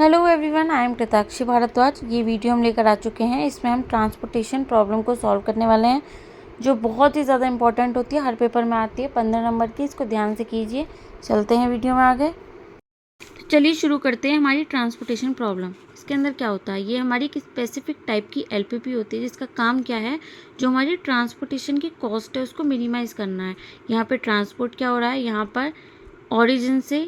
Hello everyone, I am Kritakshi Bhardwaj. ये video हम लेकर आ चुके हैं। इसमें हम ट्रांसपोर्टेशन प्रॉब्लम को सॉल्व करने वाले हैं, जो बहुत ही ज़्यादा इंपॉर्टेंट होती है, हर पेपर में आती है, 15 नंबर की। इसको ध्यान से कीजिए। चलते हैं वीडियो में आगे। तो चलिए शुरू करते हैं हमारी ट्रांसपोर्टेशन प्रॉब्लम। इसके अंदर क्या होता है, ये हमारी एक स्पेसिफिक टाइप की एलपीपी होती है, जिसका काम क्या है, जो हमारी ट्रांसपोर्टेशन की कॉस्ट है उसको मिनिमाइज़ करना है। यहाँ पर ट्रांसपोर्ट क्या हो रहा है, यहाँ पर ऑरिजिन से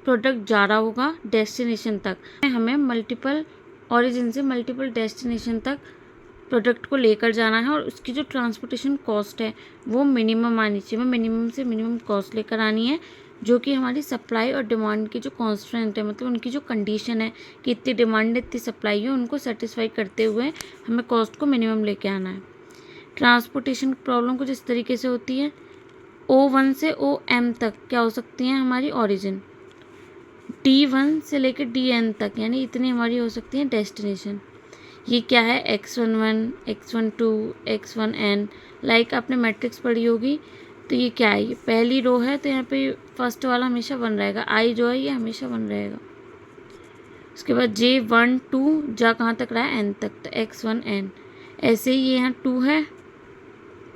प्रोडक्ट जा रहा होगा डेस्टिनेशन तक। हमें मल्टीपल ऑरिजिन से मल्टीपल डेस्टिनेशन तक प्रोडक्ट को लेकर जाना है, और उसकी जो ट्रांसपोर्टेशन कॉस्ट है वो मिनिमम आनी चाहिए। हमें मिनिमम से मिनिमम कॉस्ट लेकर आनी है, जो कि हमारी सप्लाई और डिमांड की जो कॉन्स्टेंट है, मतलब उनकी जो कंडीशन है कि इतनी डिमांड है इतनी सप्लाई है, उनको सेटिस्फाई करते हुए हमें कॉस्ट को मिनिमम लेके आना है। ट्रांसपोर्टेशन प्रॉब्लम कुछ इस तरीके से होती है। O1 से OM तक क्या हो सकती हैं हमारी ऑरिजिन, D1 से लेकर DN तक, यानी इतनी हमारी हो सकती है डेस्टिनेशन। ये क्या है, X11, X12, X1N। लाइक आपने मैट्रिक्स पढ़ी होगी, तो ये क्या है, ये पहली रो है, तो यहाँ पे फर्स्ट वाला हमेशा 1 रहेगा, I जो है ये हमेशा 1 रहेगा। उसके बाद J1 2 जा कहाँ तक रहा है, N तक, तो X1N। ऐसे ही ये यहाँ 2 है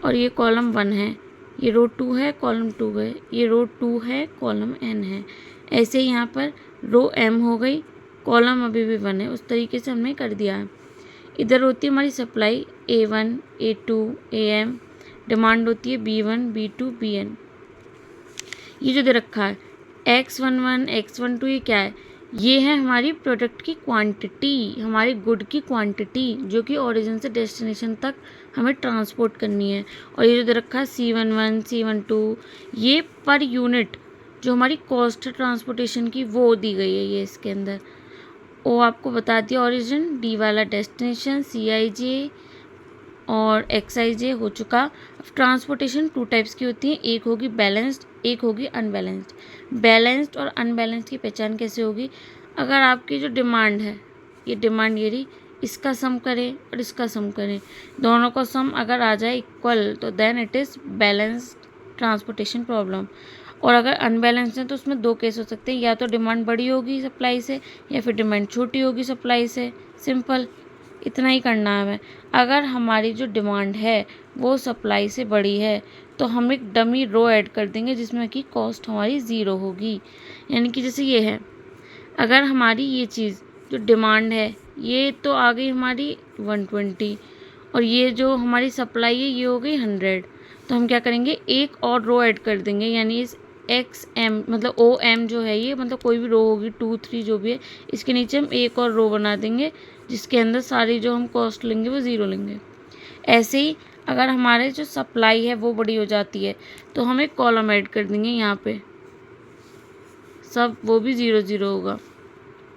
और ये कॉलम 1 है, ये रो 2 है, कॉलम 2 है, ये रो 2 है, कॉलम N है। ऐसे ही यहाँ पर रो M हो गई, कॉलम अभी भी 1 है। उस तरीके से हमने कर दिया है। इधर होती है हमारी supply A1, A2, AM। Demand होती है B1, B2, BN। ये जो दे रखा है X11, X12, ये क्या है, ये है हमारी प्रोडक्ट की क्वांटिटी, हमारी गुड की क्वांटिटी, जो कि ओरिजिन से डेस्टिनेशन तक हमें ट्रांसपोर्ट करनी है। और ये जो दे रखा है C11, C12, ये पर यूनिट जो हमारी कॉस्ट है ट्रांसपोर्टेशन की वो दी गई है। ये इसके अंदर वो आपको बता दिया, ओरिजिन, डी वाला डेस्टिनेशन, CIJ और XIJ हो चुका। अब ट्रांसपोर्टेशन 2 टाइप्स की होती है, एक होगी बैलेंस्ड, एक होगी अनबैलेंस्ड। बैलेंस्ड और अनबैलेंस्ड की पहचान कैसे होगी, अगर आपकी जो डिमांड है, ये डिमांड ये रही, इसका सम करें और इसका सम करें, दोनों का सम अगर आ जाए इक्वल, तो then it is balanced transportation problem. और अगर अनबैलेंस्ड है तो उसमें 2 केस हो सकते हैं, या तो डिमांड बड़ी होगी सप्लाई से, या फिर डिमांड छोटी होगी सप्लाई से। सिंपल, इतना ही करना है हमें। अगर हमारी जो डिमांड है वो सप्लाई से बड़ी है, तो हम एक डमी रो ऐड कर देंगे जिसमें कि कॉस्ट हमारी 0 होगी। यानी कि जैसे ये है, अगर हमारी ये चीज़ जो डिमांड है ये तो आ गई हमारी 120, और ये जो हमारी सप्लाई है ये हो गई 100, तो हम क्या करेंगे, एक और रो ऐड कर देंगे। यानी इस XM मतलब OM जो है ये, मतलब कोई भी रो होगी 2, 3 जो भी है, इसके नीचे हम एक और रो बना देंगे, जिसके अंदर सारी जो हम कॉस्ट लेंगे वो 0 लेंगे। ऐसे ही अगर हमारे जो सप्लाई है वो बड़ी हो जाती है, तो हम एक कॉलम ऐड कर देंगे यहाँ पे, सब वो भी 0 0 होगा।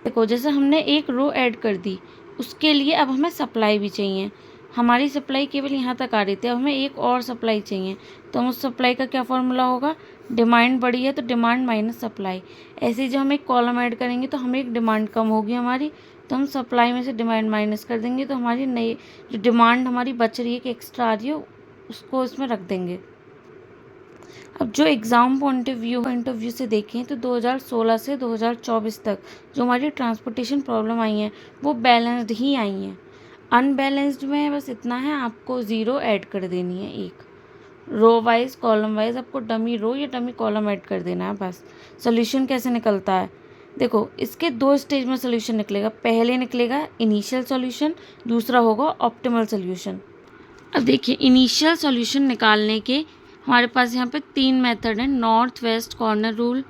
देखो, जैसे हमने एक रो ऐड कर दी, उसके लिए अब हमें सप्लाई भी चाहिए। हमारी सप्लाई केवल यहाँ तक आ रही थी, अब हमें एक और सप्लाई चाहिए, तो हम उस सप्लाई का क्या फॉर्मूला होगा, डिमांड बड़ी है तो डिमांड माइनस सप्लाई। ऐसे ही जब हम एक कॉलम ऐड करेंगे तो हमें एक डिमांड कम होगी हमारी, तो हम सप्लाई में से डिमांड माइनस कर देंगे, तो हमारी नई जो डिमांड हमारी बच रही है कि एक्स्ट्रा आ रही है, उसको इसमें रख देंगे। अब जो एग्ज़ाम पॉइंट ऑफ व्यू से देखें तो 2016 से 2024 तक जो हमारी ट्रांसपोर्टेशन प्रॉब्लम आई हैं वो बैलेंस्ड ही आई हैं। अनबैलेंस्ड में बस इतना है, आपको 0 ऐड कर देनी है, एक रो वाइज कॉलम वाइज आपको डमी रो या डमी कॉलम ऐड कर देना है बस। सोल्यूशन कैसे निकलता है, देखो इसके 2 स्टेज में सोल्यूशन निकलेगा। पहले निकलेगा इनिशियल सोल्यूशन, दूसरा होगा ऑप्टिमल सोल्यूशन। अब देखिए, इनिशियल सोल्यूशन निकालने के हमारे पास यहाँ पे 3 मेथड हैं, north west corner rule,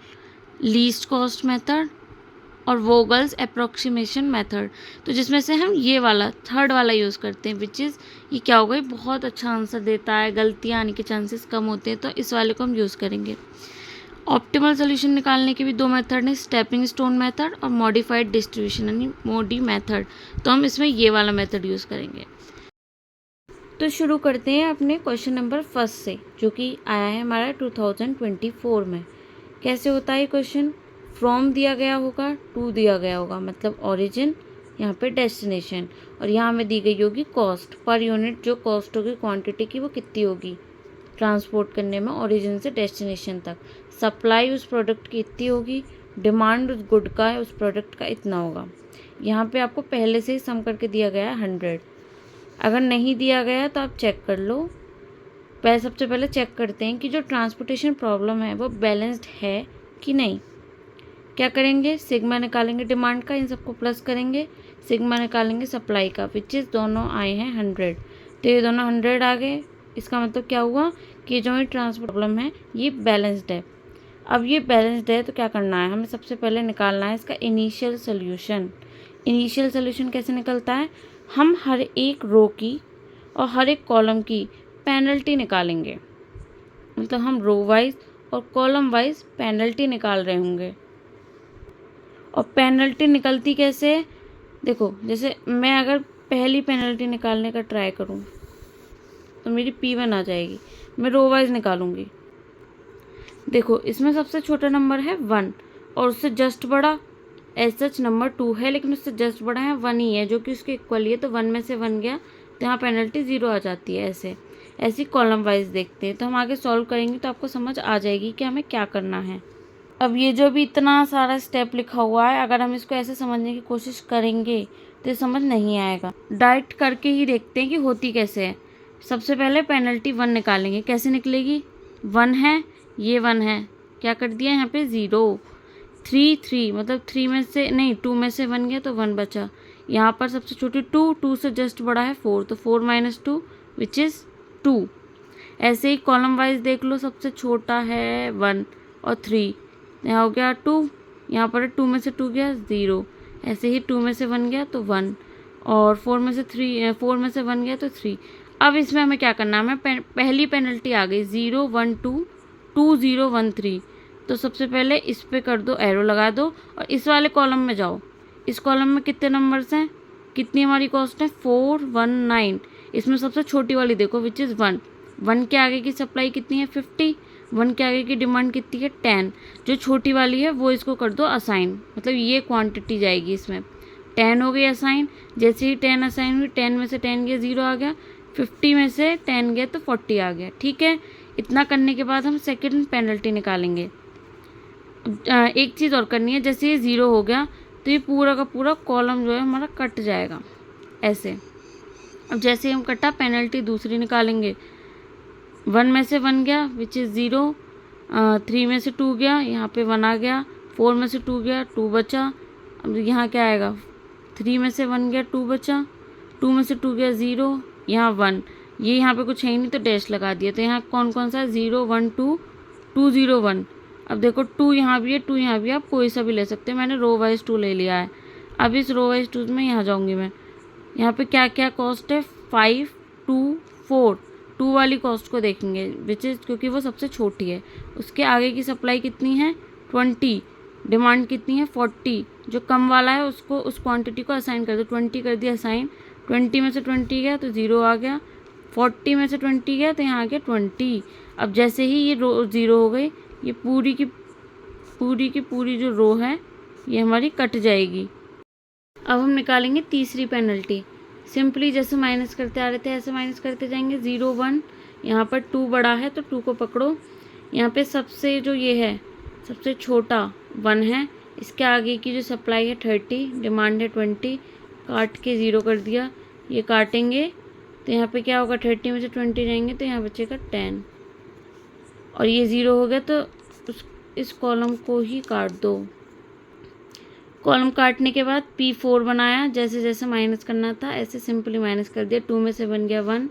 least cost method और वोगल्स अप्रोक्सीमेशन मेथड। तो जिसमें से हम ये वाला थर्ड वाला यूज़ करते हैं, विच इज़ ये क्या होगा, बहुत अच्छा आंसर देता है, गलतियाँ आने के चांसेस कम होते हैं, तो इस वाले को हम यूज़ करेंगे। ऑप्टिमल सोल्यूशन निकालने के भी 2 मेथड हैं, स्टेपिंग स्टोन मेथड और मॉडिफाइड डिस्ट्रीब्यूशन यानी मोडी मेथड। तो हम इसमें ये वाला मेथड यूज़ करेंगे। तो शुरू करते हैं अपने क्वेश्चन नंबर 1 से, जो कि आया है हमारा 2024 में। कैसे होता है क्वेश्चन, फ्रॉम दिया गया होगा, टू दिया गया होगा, मतलब ओरिजिन, यहाँ पे डेस्टिनेशन, और यहाँ हमें दी गई होगी कॉस्ट पर यूनिट, जो कॉस्ट होगी क्वांटिटी की वो कितनी होगी ट्रांसपोर्ट करने में ओरिजिन से डेस्टिनेशन तक। सप्लाई उस प्रोडक्ट की इतनी होगी, डिमांड उस गुड का है, उस प्रोडक्ट का इतना होगा। यहाँ पे आपको पहले से ही सम करके दिया गया है 100। अगर नहीं दिया गया तो आप चेक कर लो। सबसे पहले चेक करते हैं कि जो ट्रांसपोर्टेशन प्रॉब्लम है वो बैलेंस्ड है कि नहीं। क्या करेंगे, सिग्मा निकालेंगे डिमांड का, इन सबको प्लस करेंगे, सिग्मा निकालेंगे सप्लाई का, विच इज़ दोनों आए हैं 100। तो ये दोनों 100 आ गए। इसका मतलब क्या हुआ कि जो ये ट्रांसपोर्ट प्रॉब्लम है ये बैलेंस्ड है। अब ये बैलेंस्ड है तो क्या करना है, हमें सबसे पहले निकालना है इसका इनिशियल सोल्यूशन। इनिशियल सोल्यूशन कैसे निकलता है, हम हर एक रो की और हर एक कॉलम की पेनल्टी निकालेंगे। मतलब हम रो वाइज और कॉलम वाइज पेनल्टी निकाल रहे होंगे। और पेनल्टी निकलती कैसे, देखो जैसे मैं अगर पहली पेनल्टी निकालने का ट्राई करूँ तो मेरी P1 आ जाएगी। मैं रो वाइज निकालूंगी। देखो इसमें सबसे छोटा नंबर है 1 और उससे जस्ट बड़ा एज सच नंबर 2 है, लेकिन उससे जस्ट बड़ा है 1 ही है जो कि उसके इक्वल ही है। तो 1 में से 1 गया तो यहाँ पेनल्टी 0 आ जाती है। ऐसे कॉलम वाइज देखते हैं। तो हम आगे सॉल्व करेंगे तो आपको समझ आ जाएगी कि हमें क्या करना है। अब ये जो भी इतना सारा स्टेप लिखा हुआ है, अगर हम इसको ऐसे समझने की कोशिश करेंगे तो समझ नहीं आएगा। डायरेक्ट करके ही देखते हैं कि होती कैसे है। सबसे पहले पेनल्टी 1 निकालेंगे। कैसे निकलेगी, 1 है, ये 1 है, क्या कर दिया यहाँ पे 0। 3 मतलब 3 में से नहीं 2 में से 1 गया तो 1 बचा। यहाँ पर सबसे छोटी 2 से जस्ट बड़ा है 4, तो 4 - 2 विच इज़ 2। ऐसे ही कॉलम वाइज देख लो, सबसे छोटा है 1 और 3, यहाँ हो गया 2, यहाँ पर 2 में से 2 गया 0। ऐसे ही 2 में से 1 गया तो 1 और 4 में से 1 गया तो 3। अब इसमें हमें क्या करना है, हमें पहली पेनल्टी आ गई 0 1 2 2 0 1 3। तो सबसे पहले इस पे कर दो, एरो लगा दो और इस वाले कॉलम में जाओ। इस कॉलम में कितने नंबर्स हैं, कितनी हमारी कॉस्ट है 4 1 9। इसमें सबसे छोटी वाली देखो विच इज़ 1। 1 के आगे की सप्लाई कितनी है 50, 1 के आगे की डिमांड कितनी है 10। जो छोटी वाली है वो इसको कर दो असाइन, मतलब ये क्वांटिटी जाएगी इसमें। 10 हो गई असाइन। जैसे ही 10 असाइन हुई, 10 में से 10 गया 0 आ गया, 50 में से 10 गया तो 40 आ गया। ठीक है, इतना करने के बाद हम सेकेंड पेनल्टी निकालेंगे। एक चीज़ और करनी है, जैसे ये 0 हो गया तो ये पूरा का पूरा कॉलम जो है हमारा कट जाएगा ऐसे। अब जैसे हम कटा, पेनल्टी दूसरी निकालेंगे। 1 में से 1 गया विच इज़ 0, 3 में से 2 गया, यहाँ पे 1 आ गया, 4 में से 2 गया 2 बचा। अब यहाँ क्या आएगा, 3 में से 1 गया 2 बचा, 2 में से 2 गया 0, यहाँ 1, ये यहाँ पे कुछ है ही नहीं तो डैश लगा दिया। तो यहाँ कौन कौन सा 0 1 2 2 0 1। अब देखो 2 यहाँ भी है 2 यहाँ भी है, आप कोई सा भी ले सकते हैं। मैंने रो वाइज 2 ले लिया है। अब इस रो वाइज 2 में यहाँ जाऊँगी मैं। यहाँ पे क्या क्या कॉस्ट है 5 2 4। 2 वाली कॉस्ट को देखेंगे विच इज़, क्योंकि वो सबसे छोटी है। उसके आगे की सप्लाई कितनी है 20, डिमांड कितनी है 40। जो कम वाला है उसको, उस क्वांटिटी को असाइन कर दो। 20 कर दिया असाइन, 20 में से 20 गया तो 0 आ गया, 40 में से 20 गया तो यहाँ आ गया 20। अब जैसे ही ये रो 0 हो गई, ये पूरी की पूरी जो रो है ये हमारी कट जाएगी। अब हम निकालेंगे तीसरी पेनल्टी। सिंपली जैसे माइनस करते आ रहे थे ऐसे माइनस करते जाएंगे। 0 1, यहाँ पर 2 बड़ा है तो 2 को पकड़ो। यहाँ पे सबसे जो ये है सबसे छोटा 1 है, इसके आगे की जो सप्लाई है 30, डिमांड है 20, काट के 0 कर दिया। ये काटेंगे तो यहाँ पे क्या होगा, 30 में से 20 जाएंगे तो यहाँ बचेगा 10 और ये 0 हो गया तो इस कॉलम को ही काट दो। कॉलम काटने के बाद P4 बनाया, जैसे जैसे माइनस करना था ऐसे सिंपली माइनस कर दिया। 2 में से 1 गया 1,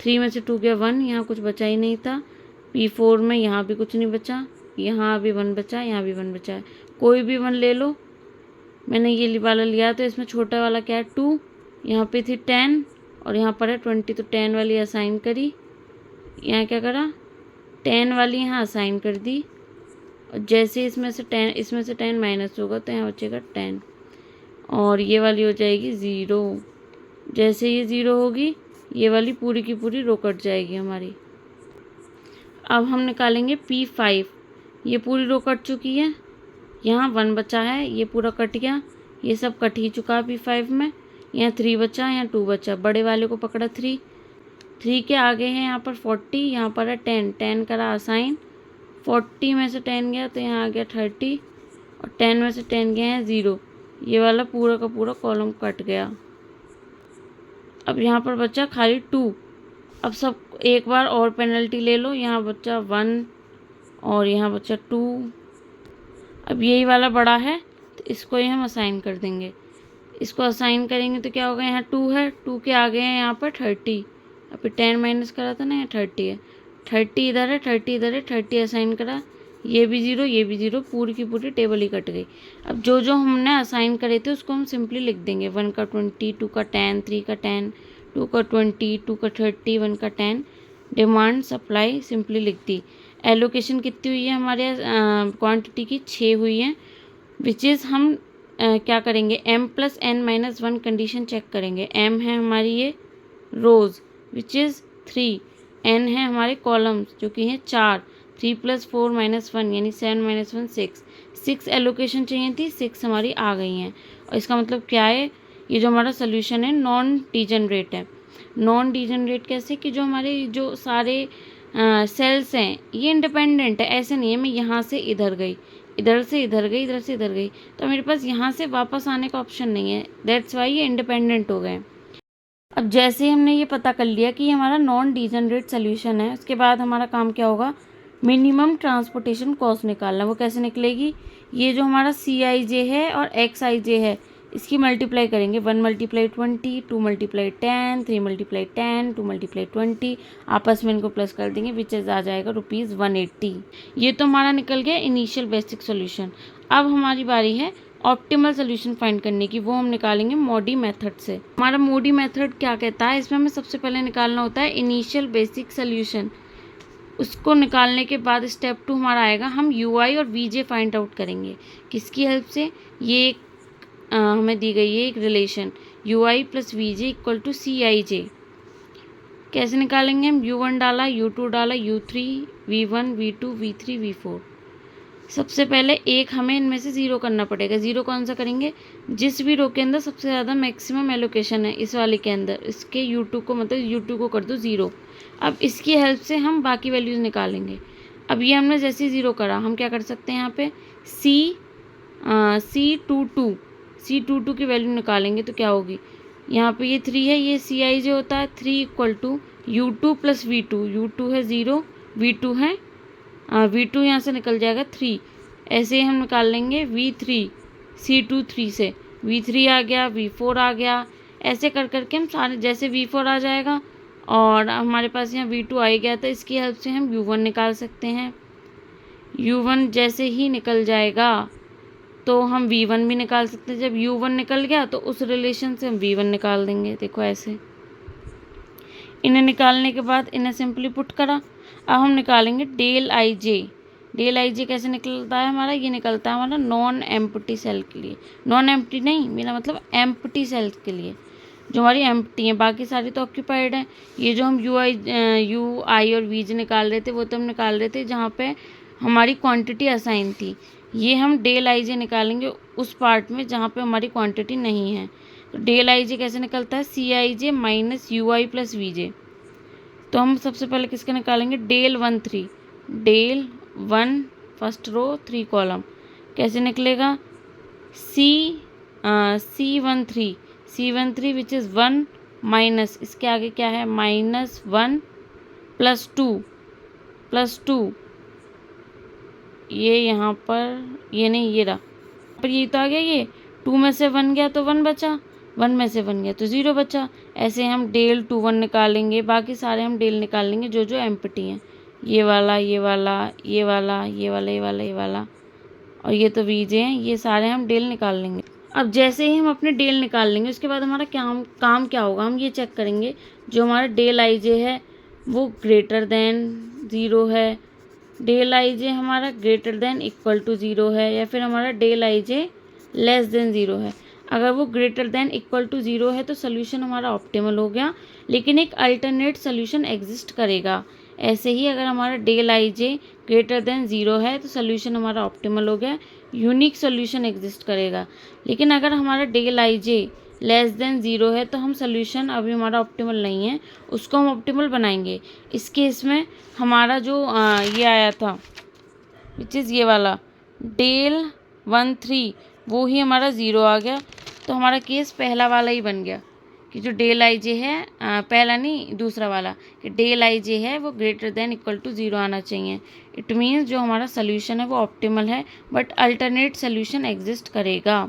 3 में से 2 गया 1, यहाँ कुछ बचा ही नहीं था। P4 में यहाँ भी कुछ नहीं बचा, यहाँ भी 1 बचा, यहाँ भी 1 बचा है। कोई भी 1 ले लो, मैंने ये वाला लिया तो इसमें छोटा वाला क्या है 2, यहाँ पे थी 10 और यहाँ पर है 20, तो 10 वाली असाइन करी। यहाँ क्या करा, 10 वाली यहाँ असाइन कर दी और जैसे इसमें से 10 माइनस होगा तो यहाँ बचेगा 10 और ये वाली हो जाएगी 0। जैसे ये 0 होगी ये वाली पूरी की पूरी रो कट जाएगी हमारी। अब हम निकालेंगे P5। ये पूरी रो कट चुकी है, यहाँ 1 बचा है, ये पूरा कट गया, ये सब कट ही चुका है P5 में। यहाँ 3 बचा, यहाँ 2 बचा, बड़े वाले को पकड़ा 3 के आगे है यहाँ पर 40, यहाँ पर है 10 करा असाइन। 40 में से 10 गया तो यहाँ आ गया 30 और 10 में से 10 गए हैं 0। ये वाला पूरा का पूरा कॉलम कट गया। अब यहाँ पर बचा खाली 2। अब सब एक बार और पेनल्टी ले लो, यहाँ बचा 1 और यहाँ बचा 2। अब यही वाला बड़ा है तो इसको ही हम असाइन कर देंगे। इसको असाइन करेंगे तो क्या होगा, यहाँ 2 है, 2 के आगे है यहाँ पर 30। अभी 10 माइनस करा था ना, यहाँ 30 है, 30 इधर है, 30 इधर है, 30 असाइन करा, ये भी 0, ये भी 0, पूरी की पूरी टेबल ही कट गई। अब जो जो हमने असाइन करे थे उसको हम सिंपली लिख देंगे। 1 का 20, 2 का 10, 3 का 10, 2 का 20, 2 का 30, 1 का 10। डिमांड सप्लाई सिंपली लिख दी। एलोकेशन कितनी हुई है हमारे क्वांटिटी की, 6 हुई है, विच इज़ हम क्या करेंगे, m+n-1 कंडीशन चेक करेंगे। m है हमारी ये रोज़ विच इज़ 3, n है हमारे कॉलम्स जो कि हैं 4, 3 + 4 - 1 यानी 7 - 1 6। 6 एलोकेशन चाहिए थी, 6 हमारी आ गई हैं। और इसका मतलब क्या है, ये जो हमारा सोल्यूशन है नॉन डीजनरेट है। नॉन डीजनरेट कैसे, कि जो हमारे जो सारे सेल्स हैं ये इंडिपेंडेंट है, ऐसे नहीं है मैं यहाँ से इधर गई, इधर से इधर गई, इधर से इधर गई, तो मेरे पास यहाँ से वापस आने का ऑप्शन नहीं है। दैट्स वाई ये इंडिपेंडेंट हो गए। अब जैसे ही हमने ये पता कर लिया कि ये हमारा नॉन डीजनरेट सोल्यूशन है, उसके बाद हमारा काम क्या होगा, मिनिमम ट्रांसपोर्टेशन कॉस्ट निकालना। वो कैसे निकलेगी, ये जो हमारा CIJ है और XIJ है इसकी मल्टीप्लाई करेंगे। 1 × 20, 2 × 10, 3 × 10, 2 × 20, आपस में इनको प्लस कर देंगे, विच आ जाएगा ₹180। ये तो हमारा निकल गया इनिशियल बेसिक सोल्यूशन। अब हमारी बारी है ऑप्टिमल सोल्यूशन फाइंड करने की, वो हम निकालेंगे मोडी मेथड से। हमारा मोडी मेथड क्या कहता है, इसमें हमें सबसे पहले निकालना होता है इनिशियल बेसिक सोल्यूशन। उसको निकालने के बाद स्टेप 2 हमारा आएगा, हम UI और VJ फाइंड आउट करेंगे। किसकी हेल्प से, ये एक हमें दी गई है एक रिलेशन UI + VJ = CIJ। कैसे निकालेंगे हम, U1 डाला, U2 डाला, U3, V1, V2, V3, V4। सबसे पहले एक हमें इनमें से 0 करना पड़ेगा। 0 कौन सा करेंगे, जिस भी रो के अंदर सबसे ज़्यादा मैक्सिमम एलोकेशन है इस वाले के अंदर, इसके U2 को मतलब U2 को कर दो 0। अब इसकी हेल्प से हम बाकी वैल्यूज़ निकालेंगे। अब ये हमने जैसे ही 0 करा, हम क्या कर सकते हैं यहाँ पे C22 की वैल्यू निकालेंगे तो क्या होगी, यहाँ पे ये 3 है, ये CIJ होता है। 3 = U2 + V2, U2 है 0, V2 है V2 यहाँ से निकल जाएगा 3। ऐसे ही हम निकाल लेंगे V3 C23 से, V3 आ गया, V4 आ गया, ऐसे कर करके हम सारे, जैसे V4 आ जाएगा और हमारे पास यहाँ V2 आ ही गया था, इसकी हेल्प से हम U1 निकाल सकते हैं। U1 जैसे ही निकल जाएगा तो हम V1 भी निकाल सकते हैं। जब U1 निकल गया तो उस रिलेशन से हम V1 निकाल देंगे। देखो ऐसे, इन्हें निकालने के बाद इन्हें सिंपली पुट करा। अब हम निकालेंगे डेल IJ कैसे निकलता है हमारा, ये निकलता है हमारा नॉन एम्प्टी सेल के लिए। नॉन एम्प्टी नहीं, मेरा मतलब एम्प्टी सेल के लिए, जो हमारी एम्प्टी हैं, बाकी सारी तो ऑक्यूपाइड हैं। ये जो हम UI और VJ निकाल रहे थे वो तो हम निकाल रहे थे जहाँ पे हमारी क्वांटिटी असाइन थी। ये हम डेल IJ निकालेंगे उस पार्ट में जहाँ पे हमारी क्वांटिटी नहीं है। तो डेल IJ कैसे निकलता है, CIJ - UI + VJ। तो हम सबसे पहले किसका निकालेंगे, डेल 1 फर्स्ट रो 3 कॉलम। कैसे निकलेगा, C13 विच इज़ 1 माइनस, इसके आगे क्या है, -1 + 2 ये यहाँ पर, ये नहीं, ये रहा पर, ये तो आ गया, ये 2 में से 1 गया तो 1 बचा, 1 में से 1 गया तो 0 बचा। ऐसे हम डेल 21 निकालेंगे, बाकी सारे हम डेल निकाल लेंगे जो जो एम्प्टी हैं, ये वाला, ये वाला, ये वाला, ये वाला, ये वाला, ये वाला, और ये तो VJ हैं, ये सारे हम डेल निकाल लेंगे। अब जैसे ही हम अपने डेल निकाल लेंगे उसके बाद हमारा काम क्या होगा, हम ये चेक करेंगे जो हमारा डेल IJ है वो >0 है, डेल IJ हमारा > 0 है, या फिर हमारा डेल IJ <0 है। अगर वो > 0 है तो सोल्यूशन हमारा ऑप्टिमल हो गया, लेकिन एक अल्टरनेट सोल्यूशन एग्जिस्ट करेगा। ऐसे ही अगर हमारा डेल IJ > 0 है तो सोल्यूशन हमारा ऑप्टिमल हो गया, यूनिक सोल्यूशन एग्जिस्ट करेगा। लेकिन अगर हमारा डेल IJ <0 है तो हम सोल्यूशन अभी हमारा ऑप्टिमल नहीं है, उसको हम ऑप्टिमल बनाएंगे। इस केस में हमारा जो ये आया था विच इज़ ये वाला डेल 13 वो ही हमारा 0 आ गया। तो हमारा केस पहला वाला ही बन गया कि जो डेल आई जे है, पहला नहीं दूसरा वाला, कि डेल आई जे है वो ग्रेटर देन इक्वल टू 0 आना चाहिए। इट मीन्स जो हमारा सोल्यूशन है वो ऑप्टिमल है, बट अल्टरनेट सोल्यूशन एग्जिस्ट करेगा।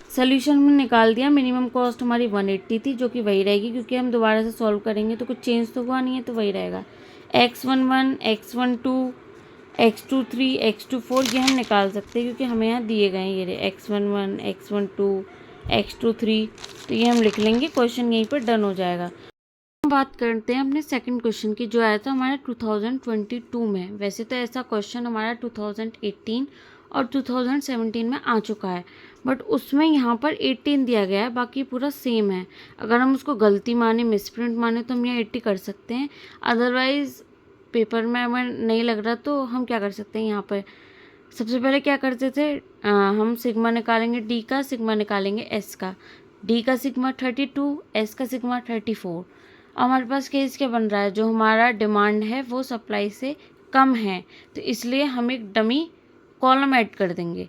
सोल्यूशन में निकाल दिया, मिनिमम कॉस्ट हमारी 180 थी, जो कि वही रहेगी क्योंकि हम दोबारा से सॉल्व करेंगे तो कुछ चेंज तो हुआ नहीं है, तो वही रहेगा। x11, x12, x23, x24 ये हम निकाल सकते हैं क्योंकि हमें यहाँ दिए गए हैं ये रहे x11, x12, x23, तो ये हम लिख लेंगे, क्वेश्चन यहीं पर डन हो जाएगा। हम बात करते हैं अपने सेकंड क्वेश्चन की, जो आया था हमारा 2022 में। वैसे तो ऐसा क्वेश्चन हमारा 2018 और 2017 में आ चुका है, बट उसमें यहाँ पर 18 दिया गया है, बाकी पूरा सेम है। अगर हम उसको गलती माने, मिसप्रिंट माने, तो हम यहाँ 80 कर सकते हैं। अदरवाइज़ पेपर में हमें नहीं लग रहा तो हम क्या कर सकते हैं, यहाँ पर सबसे पहले क्या करते थे, हम सिग्मा निकालेंगे डी का, सिग्मा निकालेंगे एस का। डी का सिग्मा 32, एस का सिग्मा 34। हमारे पास केस क्या बन रहा है, जो हमारा डिमांड है वो सप्लाई से कम है, तो इसलिए हम एक डमी कॉलम ऐड कर देंगे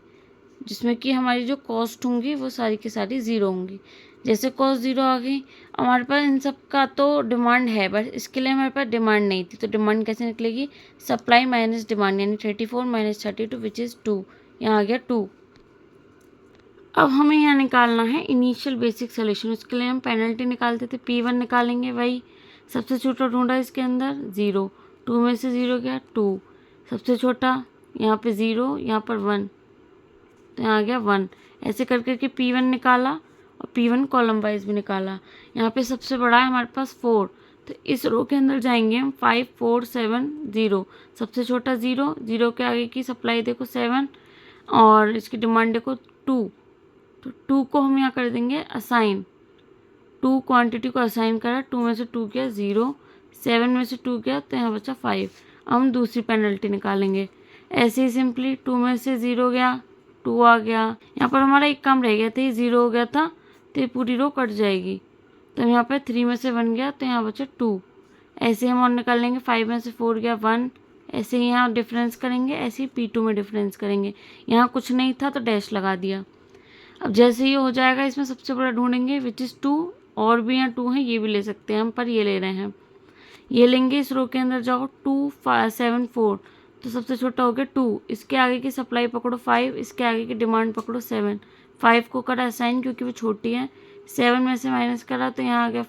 जिसमें कि हमारी जो कॉस्ट होंगी वो सारी की सारी ज़ीरो होंगी। जैसे कॉस्ट ज़ीरो आ गई, हमारे पास इन सब का तो डिमांड है, बट इसके लिए हमारे पास डिमांड नहीं थी, तो डिमांड कैसे निकलेगी, सप्लाई माइनस डिमांड, यानी 34 माइनस 32 विच इज़ 2, यहाँ आ गया 2। अब हमें यहाँ निकालना है इनिशियल बेसिक सोल्यूशन। उसके लिए हम पेनल्टी निकालते थे, P1 निकालेंगे, वही सबसे छोटा ढूंढा इसके अंदर 0, 2 में से 0 गया 2, सबसे छोटा यहाँ पे 0, यहाँ पर 1, तो यहाँ आ गया 1। ऐसे कर करके P1 निकाला और P1 कॉलम वाइज भी निकाला। यहाँ पे सबसे बड़ा है हमारे पास 4, तो इस रो के अंदर जाएंगे हम 5 4 7 0, सबसे छोटा 0, 0 के आगे की सप्लाई देखो 7 और इसकी डिमांड देखो 2, तो 2 को हम यहाँ कर देंगे असाइन। 2 क्वांटिटी को असाइन करा, 2 में से 2 गया 0, 7 में से 2 गया तो यहाँ बचा 5। अब हम दूसरी पेनल्टी निकालेंगे, ऐसे ही सिंपली 2 में से 0 गया 2 आ गया। यहाँ पर हमारा एक काम रह गया था, ये 0 हो गया था तो ये पूरी रो कट जाएगी, तो यहाँ पर 3 में से 1 गया तो यहाँ बचा 2। ऐसे हम और निकाल लेंगे, 5 में से 4 गया 1, ऐसे ही यहाँ डिफरेंस करेंगे, ऐसे ही P2 में डिफरेंस करेंगे। यहाँ कुछ नहीं था तो डैश लगा दिया। अब जैसे ही हो जाएगा, इसमें सबसे बड़ा ढूंढेंगे विच इज़ 2, और भी यहाँ 2 है, ये भी ले सकते हैं हम, पर ये ले रहे हैं, ये लेंगे। इस रो के अंदर जाओ 2 5 7 4, तो सबसे छोटा हो गया 2, इसके आगे की सप्लाई पकड़ो 5, इसके आगे की डिमांड पकड़ो 7। 5 को करा असाइन क्योंकि वो छोटी है, 7 में से माइनस करा तो यहाँ आ गया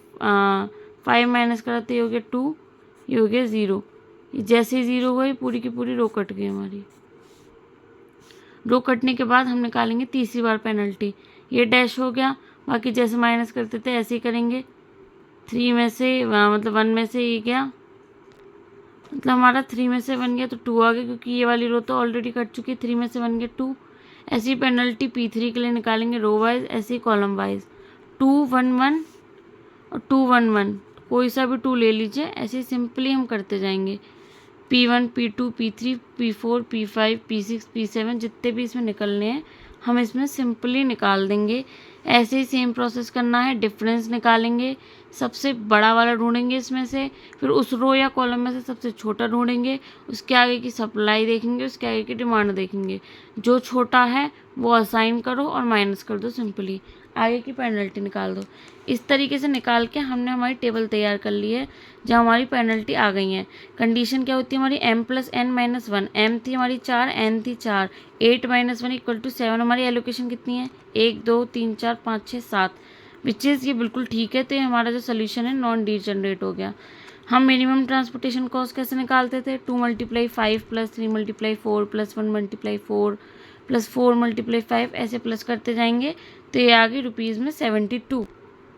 5 माइनस करा तो ये हो गया 2, ये हो गया 0। जैसे ही 0 हुआ पूरी की पूरी रो कट गई हमारी। रो कटने के बाद हम निकालेंगे तीसरी बार पेनल्टी, ये डैश हो गया, बाकी जैसे माइनस करते थे ऐसे ही करेंगे। 3 में से मतलब 1 में से ये गया, मतलब हमारा 3 में से 1 गया तो 2 आ गया, क्योंकि ये वाली रो तो ऑलरेडी कट चुकी है। 3 में से 1 गया 2। ऐसी पेनल्टी P3 के लिए निकालेंगे रो वाइज, ऐसे ही कॉलम वाइज, 2 1 1 और 2 1 1, कोई सा भी 2 ले लीजिए। ऐसे ही सिंपली हम करते जाएंगे, P1 P2 P3 P4 P5 P6 P7 जितने भी इसमें निकलने हैं हम इसमें सिंपली निकाल देंगे। ऐसे ही सेम प्रोसेस करना है, डिफरेंस निकालेंगे, सबसे बड़ा वाला ढूंढेंगे इसमें से, फिर उस रो या कॉलम में से सबसे छोटा ढूंढेंगे, उसके आगे की सप्लाई देखेंगे, उसके आगे की डिमांड देखेंगे, जो छोटा है वो असाइन करो और माइनस कर दो, सिंपली आगे की पेनल्टी निकाल दो। इस तरीके से निकाल के हमने हमारी टेबल तैयार कर ली है जहाँ हमारी पेनल्टी आ गई है। कंडीशन क्या होती है हमारी, m + n - 1, m थी हमारी 4, n थी 4, 8 - 1 = 7। हमारी एलोकेशन कितनी है, 1 2 3 4 5 6 7, विच इज़ ये बिल्कुल ठीक है। तो ये हमारा जो सोल्यूशन है नॉन डीजनरेट हो गया। हम मिनिमम ट्रांसपोर्टेशन कॉस्ट कैसे निकालते थे, 2 × 5 + 3 × 4 + 1 × 4 + 4 × 5, ऐसे प्लस करते जाएंगे तो ये आ गई रुपीज़ में 72।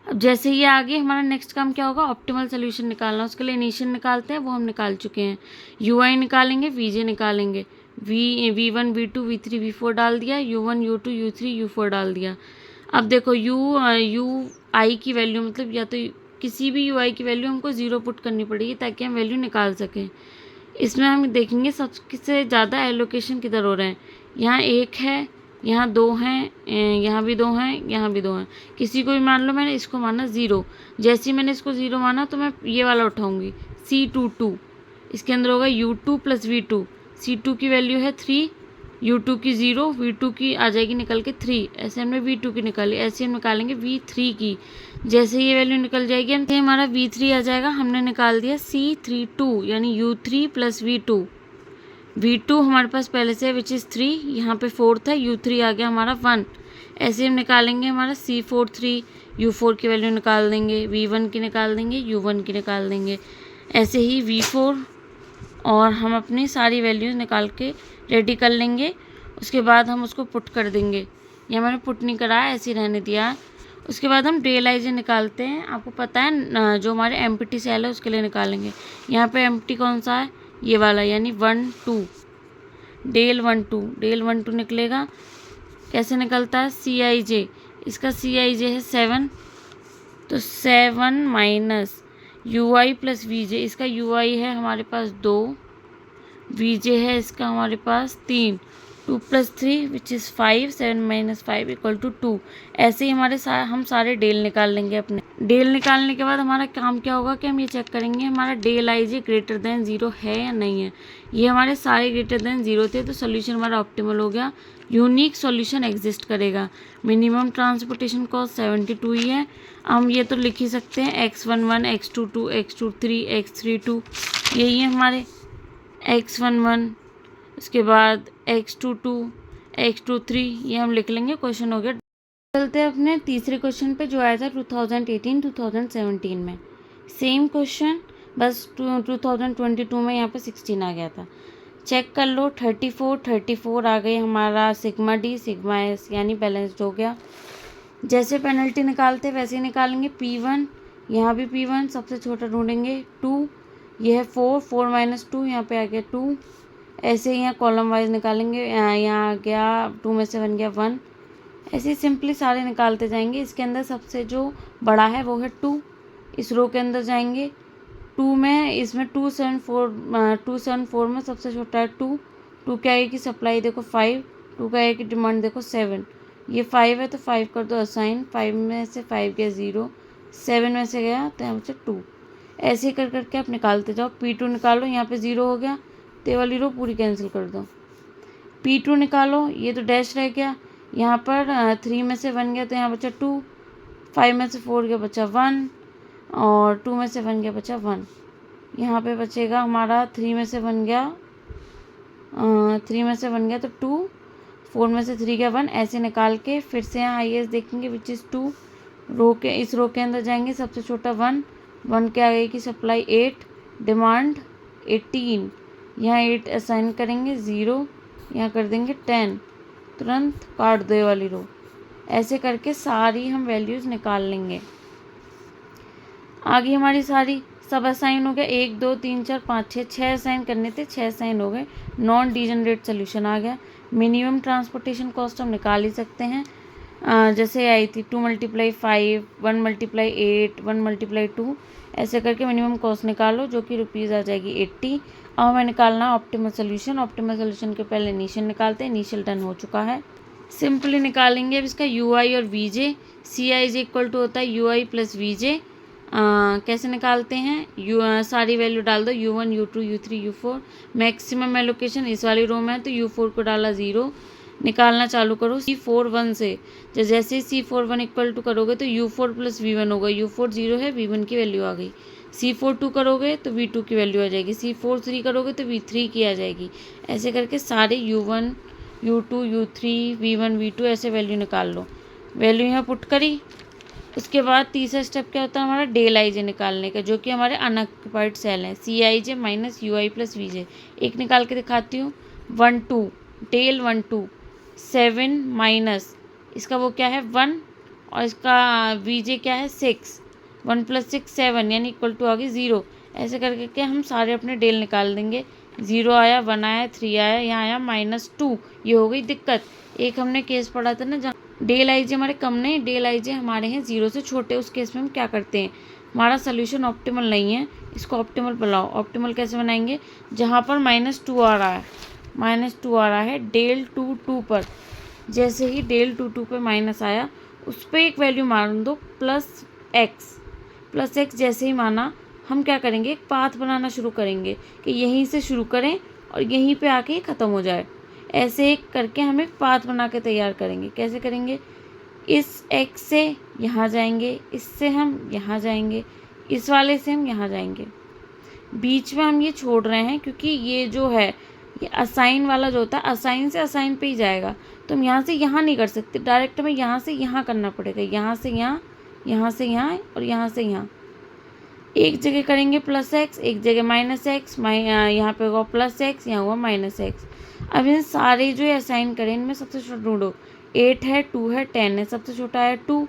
अब जैसे ये आ गई, हमारा नेक्स्ट काम क्या होगा, ऑप्टिमल सोल्यूशन निकालना। उसके लिए इनिशियल निकालते हैं, वो हम निकाल चुके हैं। UI निकालेंगे, VJ निकालेंगे, V1 V2 V3 V4 डाल दिया, U1 U2 U3 U4 डाल दिया। अब देखो UI की वैल्यू, मतलब या तो किसी भी UI की वैल्यू हमको 0 पुट करनी पड़ेगी ताकि हम वैल्यू निकाल सकें। इसमें हम देखेंगे सबसे ज़्यादा एलोकेशन किधर हो रहे हैं। यहाँ 1 है, यहाँ 2 हैं, यहाँ भी 2 हैं, यहाँ भी 2 हैं। किसी को भी मान लो, मैंने इसको माना 0, जैसे ही मैंने इसको 0 माना तो मैं ये वाला उठाऊंगी, C22। इसके अंदर होगा U2 + V2, C2 की वैल्यू है 3, U2 की 0, V2 की आ जाएगी निकल के 3, ऐसे हमने V2 की निकाली, ऐसे हम निकालेंगे V3 की। जैसे ये वैल्यू निकल जाएगी हम हमारा V3 आ जाएगा, हमने निकाल दिया C32 यानी U3 प्लस V2। V2 हमारे पास पहले से विच इज़ 3, यहाँ पे 4 था, U3 आ गया हमारा 1। ऐसे हम निकालेंगे हमारा C43, U4 की वैल्यू निकाल देंगे, V1 की निकाल देंगे, U1 की निकाल देंगे, ऐसे ही V4, और हम अपनी सारी वैल्यूज़ निकाल के रेडी कर लेंगे। उसके बाद हम उसको पुट कर देंगे। ये मैंने पुट नहीं करा है, ऐसे ही रहने दिया है। उसके बाद हम डेल आई जे निकालते हैं। आपको पता है जो हमारे एम्प्टी सेल है उसके लिए निकालेंगे। यहाँ पे एम्प्टी कौन सा है, ये वाला, यानी 1 2, डेल 1 2 निकलेगा। कैसे निकलता है, सी आई जे, इसका सी आई जे है 7, तो 7 minus U I plus we J, इसका यू आई है हमारे पास 2, वी जे है इसका हमारे पास 3, 2 + 3 विच इज़ 5, 7 - 5 = 2। ऐसे ही हम सारे डेल निकाल लेंगे अपने। डेल निकालने के बाद हमारा काम क्या होगा कि हम ये चेक करेंगे हमारा del i j greater than 0 है या नहीं है। ये हमारे सारे ग्रेटर देन 0 थे, तो सोल्यूशन हमारा ऑप्टिमल हो गया। यूनिक सॉल्यूशन एग्जिस्ट करेगा। मिनिमम ट्रांसपोर्टेशन कॉस्ट 72 ही है। हम ये तो लिख ही सकते हैं x11, x22, x23, x32, यही है हमारे x11, उसके बाद x22, x23, ये हम लिख लेंगे। क्वेश्चन हो गया। चलते हैं अपने तीसरे क्वेश्चन पे जो आया था 2018-2017 में। सेम क्वेश्चन, बस 2022 में यहाँ पे 16 आ गया था। चेक कर लो, 34 आ गई हमारा सिग्मा डी सिग्मा एस, यानी बैलेंस्ड हो गया। जैसे पेनल्टी निकालते वैसे ही निकालेंगे। P1, यहाँ भी P1 सबसे छोटा ढूंढेंगे। 2, यह है 4 - 2, यहाँ पे आ गया 2। ऐसे ही यहाँ कॉलम वाइज निकालेंगे। यहाँ आ गया 2 में से बन गया 1। ऐसे ही सिंपली सारे निकालते जाएंगे। इसके अंदर सबसे जो बड़ा है वो है 2। इस रो के अंदर जाएंगे 2 में, इसमें 274 में सबसे छोटा है 2। 2 क्या है कि सप्लाई देखो 5, 2 का है कि डिमांड देखो 7। ये 5 है तो 5 कर दो असाइन, 5 में से 5 गया 0, 7 में से गया तो यहाँ से 2। ऐसे ही कर करके आप निकालते जाओ। P2 निकालो, यहाँ पे 0 हो गया तो ये वाली रो पूरी कैंसिल कर दो। P2 निकालो, ये तो डैश रह गया। यहाँ पर 3 में से 1 गया तो यहाँ बचा 2, 5 में से 4 गया बचा 1, और 2 में से 1 गया बचा 1। यहाँ पे बचेगा हमारा 3 में से 1 गया, 3 में से 1 गया तो 2, 4 में से 3 गया 1। ऐसे निकाल के फिर से यहाँ आई एस देखेंगे विच इज़ 2। इस रो के अंदर जाएंगे, सबसे छोटा 1 के आगे की सप्लाई 8, डिमांड 18, यहाँ 8 असाइन करेंगे 0, यहाँ कर देंगे 10, तुरंत काट दो ये वाली रो। ऐसे करके सारी हम वैल्यूज़ निकाल लेंगे। आगे हमारी सारी सब असाइन हो गया। 1 2 3 4 5 6 असाइन करने थे, 6 असाइन हो गए। नॉन डिजनरेट सोल्यूशन आ गया। मिनिमम ट्रांसपोर्टेशन कॉस्ट हम निकाल ही सकते हैं, जैसे आई थी 2 × 5, 1 × 8, 1 × 2, ऐसे करके मिनिमम कॉस्ट निकालो जो कि रुपीज़ आ जाएगी 80। अब हमें निकालना है ऑप्टिमल सोल्यूशन। ऑप्टिमल सोल्यूशन के पहले इनिशियल निकालते हैं। इनिशियल डन हो चुका है, सिंपली निकालेंगे अब इसका यू आई और v j. C I j equal to होता है u I plus we j. कैसे निकालते हैं, सारी वैल्यू डाल दो, U1 U2 U3 U4। Maximum allocation इस वाली रो में है तो U4 को डाला 0। निकालना चालू करो C41 से। जैसे C41 इक्वल टू करोगे तो U4 + V1 होगा। U4 0 है, V1 की वैल्यू आ गई। C42 करोगे तो V2 की वैल्यू आ जाएगी। C43 करोगे तो V3 की आ जाएगी। ऐसे करके सारे U1 U2 U3 V1 V2 ऐसे वैल्यू निकाल लो। वैल्यू यहाँ पुट करी। उसके बाद तीसरा स्टेप क्या होता है हमारा, डेल आई जे निकालने का, जो कि हमारे अनऑक्यूपाइड सेल हैं। C I J minus U I plus we J. एक निकाल के दिखाती हूँ। 1 2, डेल 1 2, 7 माइनस इसका वो क्या है 1, और इसका वी जे क्या है 6, 1 + 6 7, यानी इक्वल टू आ गई 0। ऐसे करके के हम सारे अपने डेल निकाल देंगे। 0 आया, 1 आया, 3 आया, यहाँ आया -2। ये हो गई दिक्कत। एक हमने केस पढ़ा था ना जहाँ डेल आई जे हमारे कम नहीं, डेल आई जे हमारे हैं 0 से छोटे। उस केस में हम क्या करते हैं, हमारा सोल्यूशन ऑप्टिमल नहीं है, इसको ऑप्टिमल बनाओ। ऑप्टिमल कैसे बनाएंगे, जहाँ पर -2 आ रहा है, -2 आ रहा है डेल 2 2 पर। जैसे ही डेल 2 2 पे माइनस आया, उस पर एक वैल्यू मान दो +x जैसे ही माना, हम क्या करेंगे, एक पाथ बनाना शुरू करेंगे कि यहीं से शुरू करें और यहीं पे आके ख़त्म हो जाए। ऐसे एक करके हम एक पाथ बना के तैयार करेंगे। कैसे करेंगे? इस x से यहाँ जाएंगे, इससे हम यहाँ जाएंगे, इस वाले से हम यहाँ जाएंगे। बीच में हम ये छोड़ रहे हैं क्योंकि ये जो है ये असाइन वाला जो होता है असाइन से असाइन पे ही जाएगा, तो हम यहाँ से यहाँ नहीं कर सकते, डायरेक्ट हमें यहाँ से यहाँ करना पड़ेगा। यहाँ से यहाँ, यहाँ से यहाँ और यहाँ से यहाँ। एक जगह करेंगे +x, एक जगह -x, यहाँ पे होगा +x, यहाँ हुआ -x। अब इन सारे जो असाइन करें इनमें सबसे छोटा ढूंढो। 8 है, 2 है, 10 है, सबसे छोटा है 2।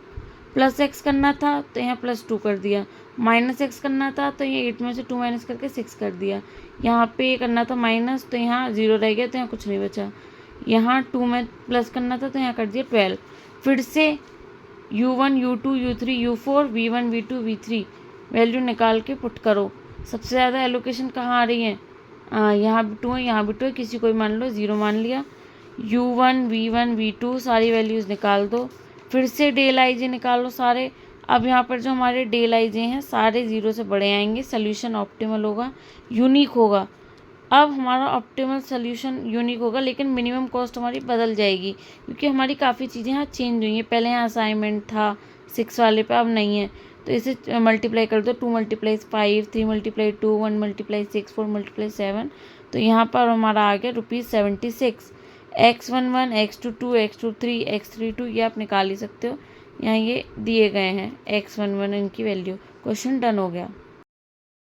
+x करना था तो यहाँ +2 कर दिया, -x करना था तो ये 8 में से 2 माइनस करके 6 कर दिया। यहाँ पे ये करना था माइनस तो यहाँ 0 रह गया, तो यहाँ कुछ नहीं बचा। यहाँ 2 में प्लस करना था तो यहाँ कर दिया 12। फिर से u1 u2 u3 u4 v1 v2 v3 value निकाल के पुट करो। सबसे ज़्यादा एलोकेशन कहाँ आ रही है? यहाँ भी 2 है, यहाँ भी 2 है, किसी को भी मान लो, 0 मान लिया। u1 v1 v2 सारी वैल्यूज़ निकाल दो। फिर से डेल आई जे निकालो सारे। अब यहाँ पर जो हमारे डेल आई जे हैं सारे 0 से बड़े आएंगे, सोल्यूशन ऑप्टिमल होगा, यूनिक होगा। अब हमारा ऑप्टिमल सोल्यूशन यूनिक होगा, लेकिन मिनिमम कॉस्ट हमारी बदल जाएगी क्योंकि हमारी काफ़ी चीज़ें यहाँ चेंज हुई हैं। पहले यहाँ असाइनमेंट था 6 वाले पे, अब नहीं है, तो इसे मल्टीप्लाई कर दो। 2 × 5, 3 × 2, 1 × 6, 4 × 7, तो यहाँ पर हमारा आ गया ₹76। x11 x22 x23 x32 ये आप निकाल ही सकते हो, यहाँ ये दिए गए हैं x11 इनकी वैल्यू। क्वेश्चन डन हो गया,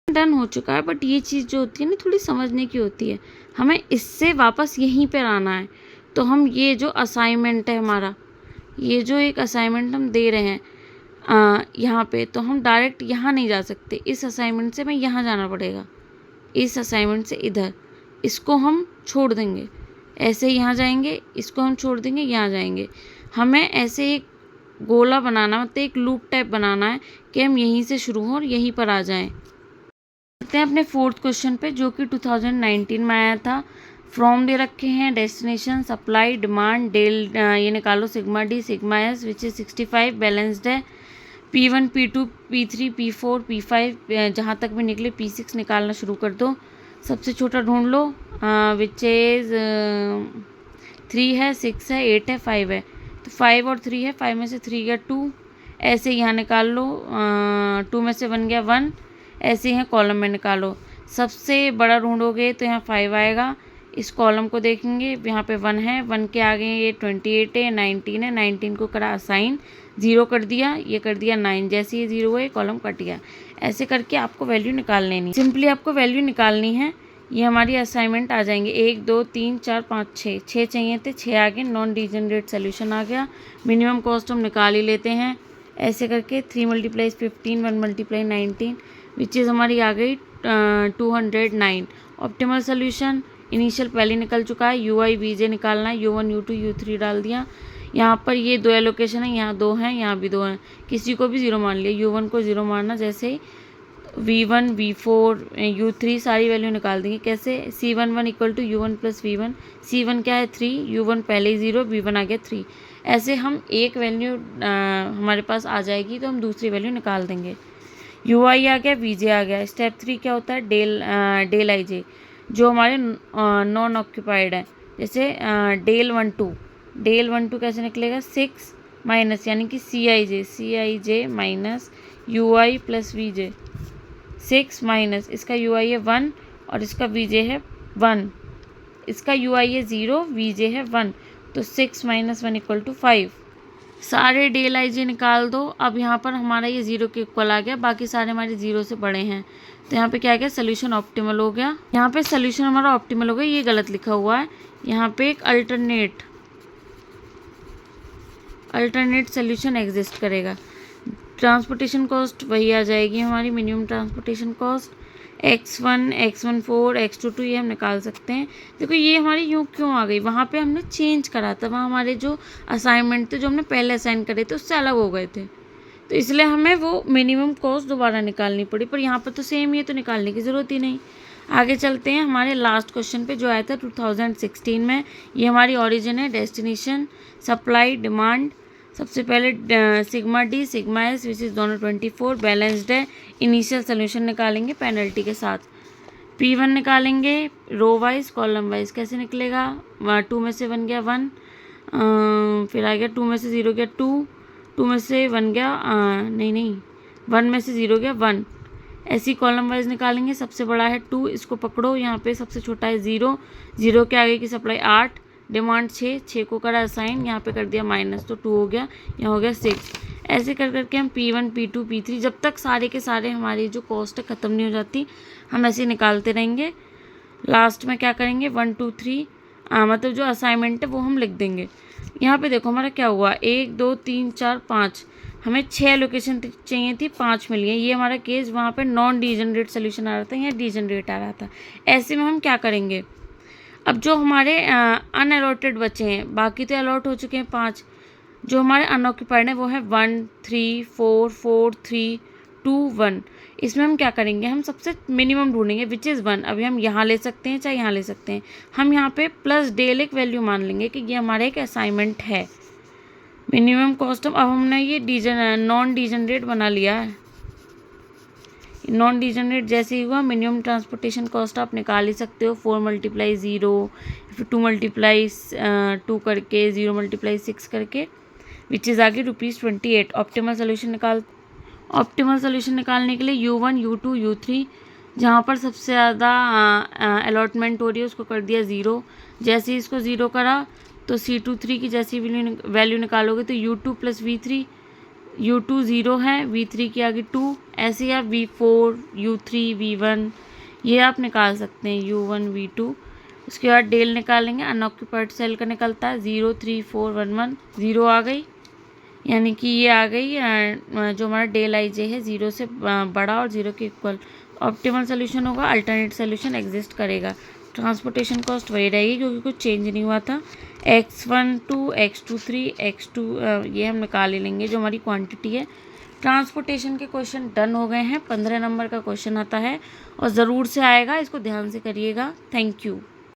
डन हो चुका है। बट ये चीज़ जो होती है ना थोड़ी समझने की होती है, हमें इससे वापस यहीं पर आना है। तो हम ये जो असाइनमेंट है हमारा, ये जो एक असाइनमेंट हम दे रहे हैं यहाँ पे, तो हम डायरेक्ट यहाँ नहीं जा सकते। इस असाइनमेंट से हमें यहाँ जाना पड़ेगा, इस असाइनमेंट से इधर। इसको हम छोड़ देंगे, ऐसे यहाँ जाएंगे, इसको हम छोड़ देंगे, यहाँ जाएंगे। हमें ऐसे एक गोला बनाना, मतलब एक लूप टाइप बनाना है कि हम यहीं से शुरू हों और यहीं पर आ जाएं। करते हैं अपने 4th क्वेश्चन पे, जो कि 2019 में आया था। फ्रॉम दे रखे हैं, डेस्टिनेशन, सप्लाई, डिमांड, डेल ये निकालो sigma D sigma S which is 65, balanced है। P1 P2 P3 P4 P5 जहाँ तक भी निकले P6 निकालना शुरू कर दो। सबसे छोटा ढूंढ लो, विच इज़ 3 है, 6 है, 8 है, 5 है। तो 5 और 3 है, 5 में से 3 गया 2, ऐसे यहाँ निकाल लो। 2 में से 1 गया 1, ऐसे यहाँ कॉलम में निकालो। सबसे बड़ा ढूंढोगे तो यहाँ 5 आएगा। इस कॉलम को देखेंगे, यहाँ पे 1 है, 1 के आगे ये 28 है, 19 है, 19 को करा असाइन, 0 कर दिया, ये कर दिया 9। जैसे ये 0 हुआ ये कॉलम कट गया। ऐसे करके आपको वैल्यू निकाल लेनी, सिंपली आपको वैल्यू निकालनी है। ये हमारी असाइनमेंट आ जाएंगे 1 2 3 4 5 6, 6 चाहिए थे, 6 आ गए। नॉन डिजनरेट सोल्यूशन आ गया। मिनिमम कॉस्ट हम निकाल ही लेते हैं ऐसे करके। 3 × 15 1 × 19 विच इज़ हमारी आ गई 209। ऑप्टिमल सोल्यूशन इनिशियल पहले निकल चुका है। UI VJ निकालना है, U1 U2 U3 डाल दिया। यहाँ पर ये 2 एलोकेशन है, यहाँ 2 हैं, यहाँ भी 2 हैं, किसी को भी 0 मान लिया। U1 को 0 मारना, जैसे ही V1 V4 U3 सारी वैल्यू निकाल देंगे। कैसे? C11 = U1 + V1। C1 क्या है 3, U1 पहले ही 0, V1 आ गया 3। ऐसे हम एक वैल्यू हमारे पास आ जाएगी तो हम दूसरी वैल्यू निकाल देंगे। UI आ गया, VJ आ गया। स्टेप 3 क्या होता है? डेल IJ, जो हमारे नॉन ऑक्यूपाइड है। जैसे डेल 1 2 कैसे निकलेगा? 6 माइनस, यानी कि CIJ minus UI + VJ। 6 minus, इसका UI है 1 और इसका VJ है 1। इसका UI है 0, VJ है 1, तो 6 - 1 = 5। सारे डेल IJ निकाल दो। अब यहाँ पर हमारा ये 0 के इक्वल आ गया, बाकी सारे हमारे 0 से बड़े हैं। तो यहाँ पे क्या आ गया? सोल्यूशन ऑप्टिमल हो गया। यहाँ पे सोल्यूशन हमारा ऑप्टिमल हो गया, ये गलत लिखा हुआ है। यहाँ पे एक अल्टरनेट सोल्यूशन एग्जिस्ट करेगा। ट्रांसपोर्टेशन कॉस्ट वही आ जाएगी हमारी, minimum transportation cost. x1 x14 x22 ये हम निकाल सकते हैं। देखो ये हमारी यूँ क्यों आ गई, वहाँ पे हमने चेंज करा था, वहाँ हमारे जो असाइनमेंट थे जो हमने पहले असाइन करे थे उससे अलग हो गए थे, तो इसलिए हमें वो मिनिमम कॉस्ट दोबारा निकालनी पड़ी। पर यहाँ पर तो सेम ही है, तो निकालने की ज़रूरत ही नहीं। आगे चलते हैं हमारे लास्ट क्वेश्चन पे, जो आया था 2016 में। ये हमारी ओरिजिन है, डेस्टिनेशन, सप्लाई, डिमांड। सबसे पहले sigma D sigma S which is दोनों 24, बैलेंस्ड है। इनिशियल सोल्यूशन निकालेंगे पेनल्टी के साथ। P1 निकालेंगे रो वाइज कॉलम वाइज, कैसे निकलेगा, 2 में से 1 गया 1, फिर आ गया 2 में से 0 गया 2, 2 में से 1 गया 1 में से 0 गया 1। ऐसी कॉलम वाइज निकालेंगे। सबसे बड़ा है 2, इसको पकड़ो, यहाँ पे सबसे छोटा है 0, 0 के आगे की सप्लाई 8, डिमांड 6, 6 को करा असाइन, यहाँ पे कर दिया माइनस, तो 2 हो गया, यहाँ हो गया 6। ऐसे कर करके हम P1 P2 P3 जब तक सारे के सारे हमारी जो कॉस्ट है ख़त्म नहीं हो जाती, हम ऐसे निकालते रहेंगे। लास्ट में क्या करेंगे 1 2 3 मतलब जो असाइनमेंट है वो हम लिख देंगे। यहाँ पे देखो हमारा क्या हुआ, 1 2 3 4 5, हमें 6 लोकेशन चाहिए थी, 5 मिल गई। ये हमारा केस वहाँ पे नॉन डीजनरेट सोल्यूशन आ रहा था, यहाँ डीजनरेट आ रहा था। ऐसे में हम क्या करेंगे, अब जो हमारे अनअलॉटेड बचे हैं, बाकी तो अलॉट हो चुके हैं 5, जो हमारे अनऑक्यूपाइड हैं वो है 1 3 4 4 3 2 1। इसमें हम क्या करेंगे, हम सबसे मिनिमम ढूंढेंगे विच इज़ 1। अभी हम यहाँ ले सकते हैं चाहे यहाँ ले सकते हैं, हम यहाँ पे प्लस डेल एक वैल्यू मान लेंगे कि ये हमारा एक असाइनमेंट है। मिनिमम कॉस्ट अब हमने ये नॉन डीजनरेट बना लिया है। नॉन डीजनरेट जैसे ही हुआ, मिनिमम ट्रांसपोर्टेशन कॉस्ट आप निकाल ही सकते हो। 4 × 0, फिर 2 × 2 करके, 0 × 6 करके, विच इज़ आगे ₹28। ऑप्टिमल सोल्यूशन निकालने के लिए U1 U2 U3, जहाँ पर सबसे ज़्यादा अलॉटमेंट हो रही है उसको कर दिया 0। जैसे ही इसको 0 करा तो C23 की जैसी वैल्यू निकालोगे तो U2 + V3, U2 0 है, V3 की आगे 2, ऐसे ही आप V4 U3 V1 ये आप निकाल सकते हैं, U1 V2। उसके बाद डेल निकालेंगे, अनऑक्यूपाइड सेल का निकलता है 0 3 4 1 1, 0 आ गई, यानी कि ये आ गई जो हमारा डेल IJ है 0 से बड़ा और 0 के इक्वल। ऑप्टिमल सोल्यूशन होगा, अल्टरनेट सोल्यूशन एग्जिस्ट करेगा। ट्रांसपोर्टेशन कॉस्ट वही रहेगी क्योंकि कुछ चेंज नहीं हुआ था। X12 X23 X2 ये हम निकाल ही लेंगे जो हमारी क्वांटिटी है। ट्रांसपोर्टेशन के क्वेश्चन डन हो गए हैं। 15 नंबर का क्वेश्चन आता है और ज़रूर से आएगा, इसको ध्यान से करिएगा। Thank you.